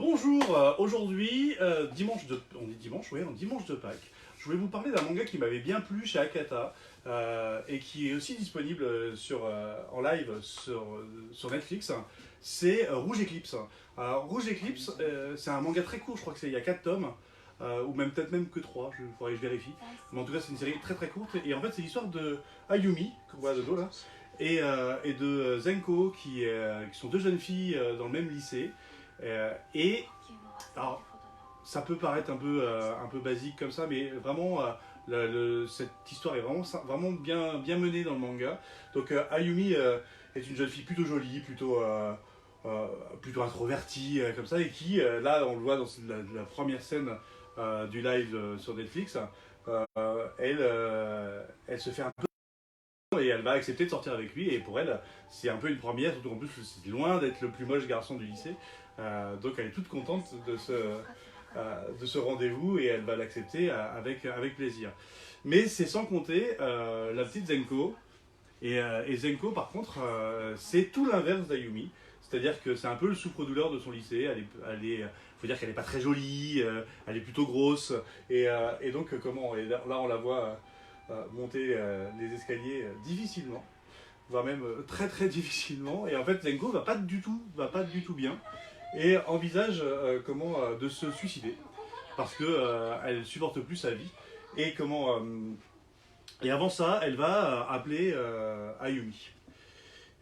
Bonjour, aujourd'hui, on dit dimanche, oui, dimanche de Pâques, je voulais vous parler d'un manga qui m'avait bien plu chez Akata et qui est aussi disponible en live sur Netflix. C'est Rouge Eclipse. Alors, Rouge Eclipse, c'est un manga très court, je crois il y a 4 tomes, ou même peut-être même que 3, il faudrait que je vérifie. Mais en tout cas, c'est une série très très courte. Et en fait, c'est l'histoire de Ayumi, qu'on voit de dos là, et de Zenko, qui sont deux jeunes filles dans le même lycée. Et alors, ça peut paraître un peu basique comme ça, mais vraiment, cette histoire est vraiment bien menée dans le manga. Donc, Ayumi est une jeune fille plutôt jolie, plutôt introvertie, comme ça, et qui, là, on le voit dans la première scène du live sur Netflix, elle se fait un peu et elle va accepter de sortir avec lui, et pour elle c'est un peu une première, surtout en plus c'est loin d'être le plus moche garçon du lycée. Donc elle est toute contente de ce rendez-vous et elle va l'accepter avec plaisir. Mais c'est sans compter la petite Zenko. Et Zenko par contre c'est tout l'inverse d'Ayumi. C'est-à-dire que c'est un peu le souffre-douleur de son lycée. Faut dire qu'elle n'est pas très jolie, elle est plutôt grosse. Et donc là on la voit monter les escaliers difficilement, voire même très très difficilement. Et en fait, Zenko va pas du tout bien et envisage de se suicider parce que elle supporte plus sa vie. Et avant ça, elle va appeler Ayumi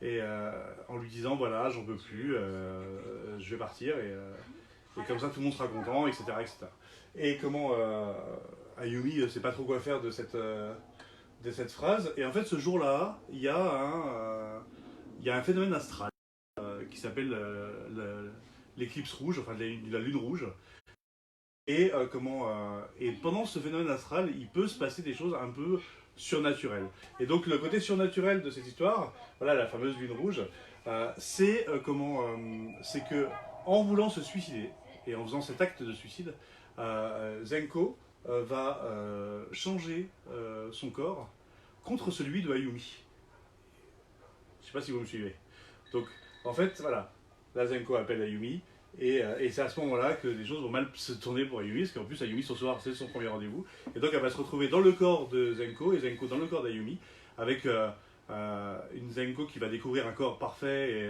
et en lui disant voilà, j'en peux plus, je vais partir et comme ça tout le monde sera content, etc., etc. Et Ayumi sait pas trop quoi faire de cette phrase. Et en fait, ce jour-là, il y a un phénomène astral qui s'appelle l'éclipse rouge, enfin la lune rouge. Et pendant ce phénomène astral, il peut se passer des choses un peu surnaturelles. Et donc le côté surnaturel de cette histoire, voilà la fameuse lune rouge, c'est que en voulant se suicider et en faisant cet acte de suicide, Zenko va changer son corps contre celui de Ayumi. Je sais pas si vous me suivez. Donc, en fait, voilà, la Zenko appelle Ayumi, et c'est à ce moment-là que les choses vont mal se tourner pour Ayumi, parce qu'en plus, Ayumi, ce soir, c'est son premier rendez-vous. Et donc, elle va se retrouver dans le corps de Zenko, et Zenko dans le corps d'Ayumi, avec une Zenko qui va découvrir un corps parfait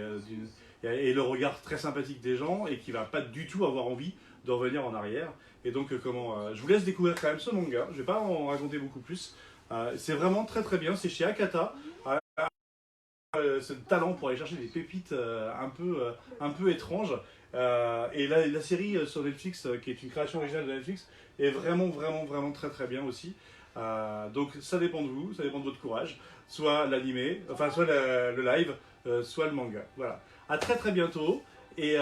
et le regard très sympathique des gens, et qui va pas du tout avoir envie de revenir en arrière. Et donc, je vous laisse découvrir quand même ce manga, je vais pas en raconter beaucoup plus. C'est vraiment très très bien, c'est chez Akata. Ce talent pour aller chercher des pépites un peu étranges. Et la série sur Netflix, qui est une création originale de Netflix, est vraiment très très bien aussi. Donc ça dépend de vous, ça dépend de votre courage. Soit l'animé, enfin soit le live, soit le manga. Voilà. À très très bientôt. Et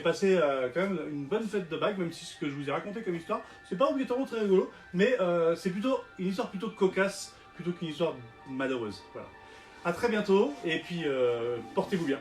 passez quand même une bonne fête de Pâques, même si ce que je vous ai raconté comme histoire, c'est pas obligatoirement très rigolo, mais c'est plutôt une histoire plutôt cocasse, plutôt qu'une histoire malheureuse. Voilà. À très bientôt, et puis portez-vous bien.